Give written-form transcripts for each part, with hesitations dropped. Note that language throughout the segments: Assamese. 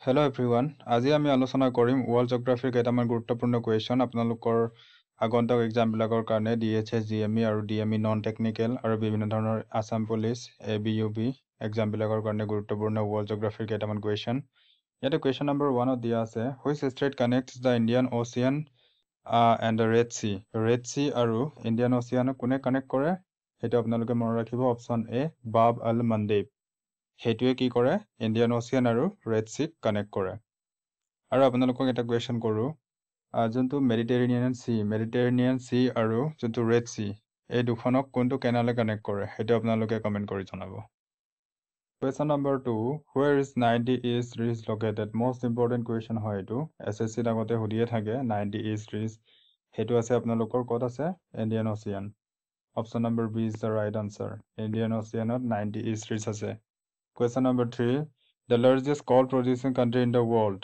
Hello everyone. আজি আমি আলোচনা কৰিম ওয়াৰ্ল্ড জিওগ্ৰাফিৰ কেইটামান গুৰুত্বপূৰ্ণ কোৱেশ্চন আপোনালোকৰ আগন্তুক এক্সাম বিলাকৰ কাৰণে DHS GME আৰু DME নন টেকনিক্যাল আৰু বিভিন্ন ধৰণৰ আসাম পুলিচ ABUB এক্সাম বিলাকৰ কাৰণে গুৰুত্বপূৰ্ণ ওয়াৰ্ল্ড জিওগ্ৰাফিৰ কেইটামান কোৱেশ্চন ইয়াতে কোৱেশ্চন নম্বৰ 1 দিয়া আছে which strait connects the Indian Ocean and the Red Sea আৰু ইণ্ডিয়ান অচিয়ান কোনে কানেক্ট কৰে হেতু আপোনালোকে মনত ৰাখিব অপচন A বাব আল মানদেব হেতুৱে কি কৰে ইণ্ডিয়ান অচিয়ান আৰু ৰেড সি কানেক্ট কৰে আৰু আপোনালোকক এটা কোৱেশ্চন কৰো যোনটো মেডিটেৰেনিয়ান সি আৰু যোনটো ৰেড সি এই দুখনক কোনটো কেনালে কানেক্ট কৰে হেতু আপোনালোকে কমেন্ট কৰি জনাব question number 2 where is 90 east ridge located most important question হয় এটো SSC আগতে সুধিয়ে থাকে 90 east ridge হেতু আছে আপোনালোকৰ ক'ত আছে Indian ocean option number B is the right answer Indian অচিয়ানত 90 east ridge আছে Question number 3. The largest coal producing country in the world.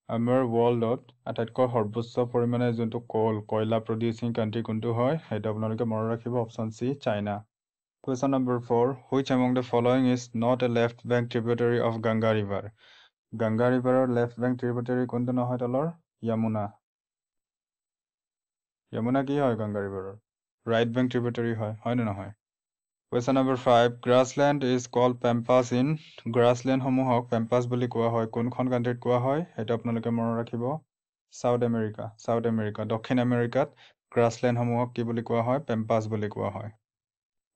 Our world আটাইতকৈ সৰ্বোচ্চ পৰিমাণে যোনটো কয়লা producing country কোনটো হয় হেতু আপোনালোকে মনত ৰাখিব option C China. Question number 4. Which among the following is not a left bank tributary of Ganga River? Ganga River left bank tributary কোনটো নহয় তলৰ Yamuna. Yamuna কি হয় Ganga River? Right bank tributary হয় নে নহয় Question number 5. Grassland is called pampas in grassland সমূহক pampas বুলি কোৱা হয় কোনখন কান্ট্ৰিত কোৱা হয় হেতু আপোনালোকে মনত ৰাখিব সাউথ আমেৰিকা দক্ষিণ আমেৰিকাত grassland সমূহক কি বুলি কোৱা হয় pampas বুলি কোৱা হয়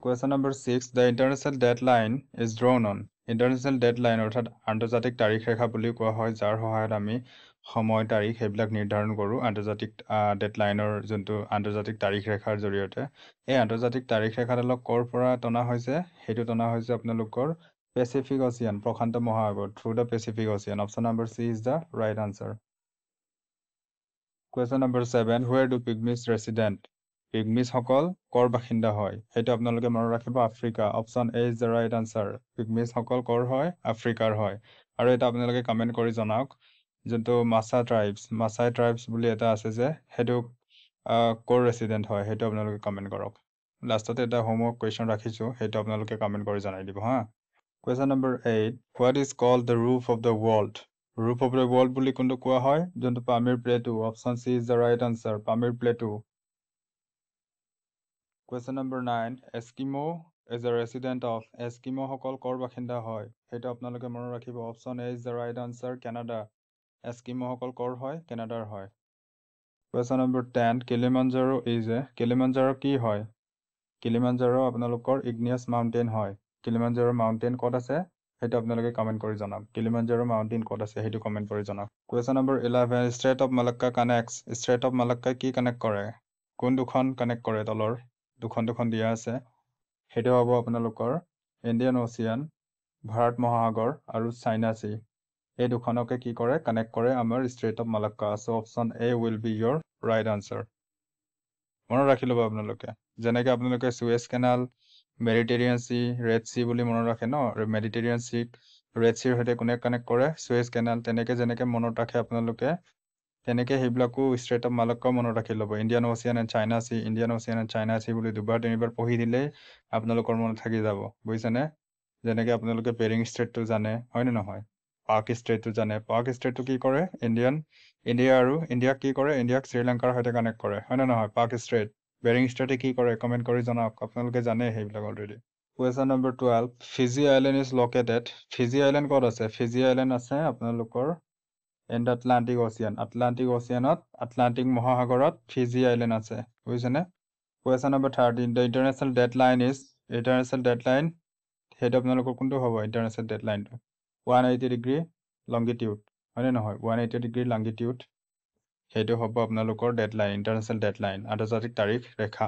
Question number 6. The international deadline is drawn on international deadline অৰ্থাৎ আন্তৰ্জাতিক তাৰিখ ৰেখা বুলি কোৱা হয় যাৰ সহায়ত আমি সময় তাৰিখ সেইবিলাক নিৰ্ধাৰণ কৰো আন্তৰ্জাতিক ডেডলাইনৰ যোনটো আন্তৰ্জাতিক তাৰিখ ৰেখাৰ জৰিয়তে এই আন্তৰ্জাতিক তাৰিখ ৰেখাডালক কৰ পৰা টনা হৈছে হেতু টনা হৈছে আপোনালোকৰ পেচিফিক অচিয়ান প্ৰশান্ত মহাসাগৰ through the Pacific ocean option number C is the right answer Question number 7 where do pygmies resident pygmies সকল কৰ বাসিন্দা হয় হেতু আপোনালোকে মনত ৰাখিব Africa option A is the right answer pygmies সকল কৰ হয় আফ্ৰিকাৰ হয় আৰু এটা আপোনালোকে কমেন্ট কৰি জনাওক যোনটো মাছাই ট্ৰাইবছ বুলি এটা আছে যে হেতু কৰ ৰেসিডেন্ট হয় হেতু আপোনালোকে কমেন্ট কৰক লাষ্টতে এটা হোমৱৰ্ক কোৱেশ্চন ৰাখিছো হেতু আপোনালোকে কমেন্ট কৰি জনাই দিব হা Question number 8 what is called the roof of the world বুলি কোনটো কোৱা হয় যোনটো Pamir plateau option C is the right answer Pamir plateau Question number 9 Eskimo is a resident of Eskimo সকল কৰ বাসিন্দা হয় হেতু আপোনালোকে মনত ৰাখিব option A is the right answer Canada Eskimo সকল কৰ হয় কানাডাৰ হয় Question number 10 Kilimanjaro কি হয় Kilimanjaro আপোনালোকৰ igneous mountain হয় Kilimanjaro mountain ক'ত আছে হেতু আপোনালোকে কমেন্ট কৰি জনাওক Kilimanjaro mountain ক'ত আছে হেতু কমেন্ট কৰি জনাওক Question number 11 Strait of Malacca connects Strait of Malacca কি কানেক্ট কৰে কোন দুখন কানেক্ট কৰে তলৰ দুখন দিয়া আছে হেতু হ'ব আপোনালোকৰ ইণ্ডিয়ান অচিয়ান ভাৰত মহাসাগৰ আৰু চাইনা সী এই দুখনকে কি কৰে কানেক্ট কৰে আমাৰ strait of Malacca so option A will be your right answer মনত ৰাখি লব আপোনালোকে যেনেকৈ আপোনালোকে সুয়েজ কেনাল মেডিটেৰিয়ান সী ৰেড সী বুলি মনত ৰাখে ন মেডিটেৰিয়ান সী ৰেড সীৰ সৈতে কোনে কানেক্ট কৰে সুয়েজ কেনাল যেনেকৈ মনত ৰাখে আপোনালোকে তেনেকৈ সেইবিলাকো ষ্ট্ৰেট অফ মালাক্কা মনত ৰাখি ল'ব Indian ocean and China sea Indian ocean and China sea বুলি দুবাৰ তিনিবাৰ পঢ়ি দিলেই আপোনালোকৰ মনত থাকি যাব বুজিছেনে যেনেকৈ আপোনালোকে বেৰিং ষ্ট্ৰেটটো জানে হয় নে নহয় পাক ষ্ট্ৰেটটো জানে পাক ষ্ট্ৰেটটো কি কৰে ইণ্ডিয়াক কি কৰে ইণ্ডিয়াক শ্ৰীলংকাৰ সৈতে কানেক্ট কৰে হয় নে নহয় পাক ষ্ট্ৰেট বেৰিং ষ্ট্ৰেটে কি কৰে কমেন্ট কৰি জনাওক আপোনালোকে জানে সেইবিলাক already Question number 12 Fiji Island is located Fiji Island ক'ত আছে Fiji Island আছে আপোনালোকৰ in the Atlantic Ocean Atlantic মহাসাগৰত Fiji Island আছে বুজিছেনে Question number 13 The international deadline হেতু আপোনালোকৰ কোনটো হ'ব ইন্টাৰনেশ্যনেল ডেডলাইনটো 180 ডিগ্ৰী লংগিটিউড হয় নে নহয় 180 ডিগ্ৰী লংগিটিউড হেতু হ'ব আপোনালোকৰ ডেডলাইন ইন্টাৰনেশ্যনেল ডেডলাইন আন্তৰ্জাতিক তাৰিখ ৰেখা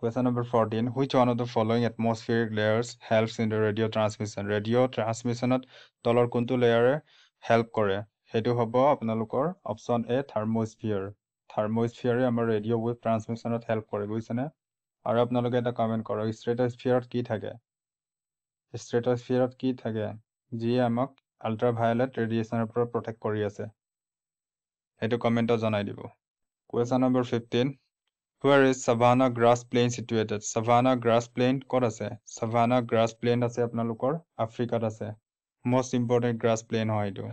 Question number 14 Which one of the following atmospheric layers helps in the radio transmission transmissionত তলৰ কোনটো লেয়াৰে হেল্প কৰে হেতু হ'ব আপোনালোকৰ অপচন A থাৰ্মোস্ফিয়াৰে আমাৰ ৰেডিঅ' ৱেভ ট্ৰান্সমিশ্যনত হেল্প কৰে বুজিছেনে আৰু আপোনালোকে এটা কমেন্ট কৰক ষ্ট্ৰেটোস্ফিয়াৰত কি থাকে যিয়ে আমাক আল্ট্ৰাভায়োলেট ৰেডিয়েশ্যনৰ পৰা প্ৰটেক্ট কৰি আছে হেতু কমেন্টত জনাই দিব Question number 15 Where is Savannah Grass Plain situated Savannah Grass Plain ক'ত আছে Savannah Grass Plain আছে আপোনালোকৰ আফ্ৰিকাত আছে মষ্ট ইম্পৰ্টেণ্ট গ্ৰাছ প্লেন হয় এইটো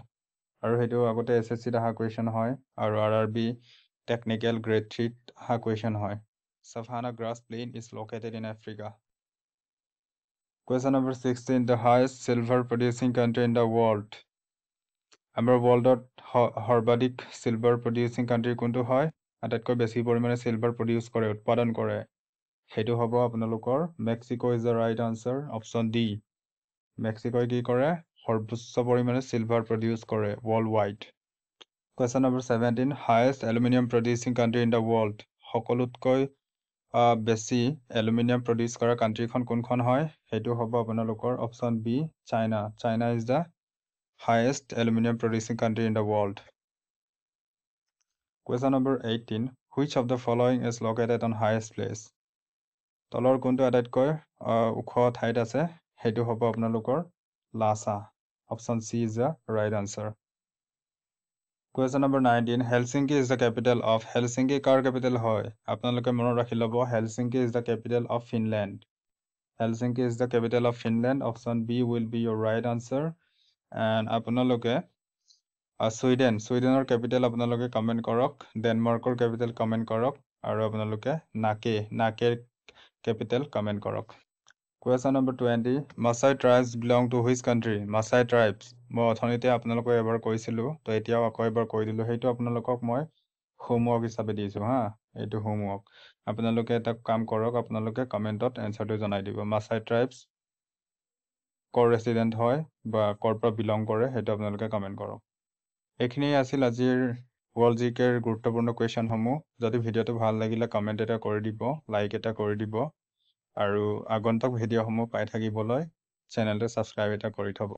আৰু সেইটো আগতে SSCত অহা কুৱেশ্যন হয় আৰু RRB টেকনিকেল গ্ৰেড 3ত অহা কুৱেশ্যন হয় Savannah grass plain is located in Africa. Question number 16, the highest silver producing country in the world. আমাৰ ৱৰ্ল্ডত সৰ্বাধিক চিলভাৰ প্ৰডিউচিং কাণ্ট্ৰি কোনটো হয় আটাইতকৈ বেছি পৰিমাণে চিলভাৰ প্ৰডিউচ কৰে উৎপাদন কৰে সেইটো হ'ব আপোনালোকৰ Mexico is the right answer option D মেক্সিকোই কি কৰে সৰ্বোচ্চ পৰিমাণে চিলভাৰ প্ৰডিউচ কৰে world wide question number 17 highest aluminium producing country in the world সকলোতকৈ বেছি এলুমিনিয়াম প্ৰডিউচ কৰা কাণ্ট্ৰিখন কোনখন হয় সেইটো হ'ব আপোনালোকৰ option B China China is the highest aluminum producing country in the world. Question number 18. Which of the following is located on highest place? তলৰ কোনটো আটাইতকৈ ওখ ঠাইত আছে সেইটো হ'ব আপোনালোকৰ Lhasa option C is the right answer Question number 19. Helsinki is the capital of Helsinki car capital হয় আপোনালোকে মনত ৰাখি ল'ব Helsinki is the capital of Finland Helsinki is the capital of Finland option B will be your right answer and আপোনালোকে ছুইডেনৰ কেপিটেল আপোনালোকে কমেণ্ট কৰক ডেনমাৰ্কৰ কেপিটেল কমেণ্ট কৰক আৰু আপোনালোকে নাকেৰ কেপিটেল কমেণ্ট কৰক Question number 20. Maasai tribes belong to which country? Maasai tribes. মই অথনিতে আপোনালোকক এবাৰ কৈছিলোঁ তো এতিয়াও আকৌ এবাৰ কৈ দিলোঁ সেইটো আপোনালোকক মই হোমৱৰ্ক হিচাপে দিছোঁ হা এইটো হোমৱৰ্ক আপোনালোকে এটা কাম কৰক আপোনালোকে কমেণ্টত এনচাৰটো জনাই দিব Maasai tribes কৰ ৰেচিডেণ্ট হয় বা কৰ পৰা বিলং কৰে সেইটো আপোনালোকে কমেণ্ট কৰক এইখিনিয়ে আছিল আজিৰ ৱৰ্ল্ড জিকেৰ গুৰুত্বপূৰ্ণ কুৱেশ্যনসমূহ যদি ভিডিঅ'টো ভাল লাগিলে কমেণ্ট এটা কৰি দিব লাইক এটা কৰি দিব আৰু আগন্তুক ভিডিঅ'সমূহ পাই থাকিবলৈ চেনেলটো ছাবস্ক্ৰাইব এটা কৰি থ'ব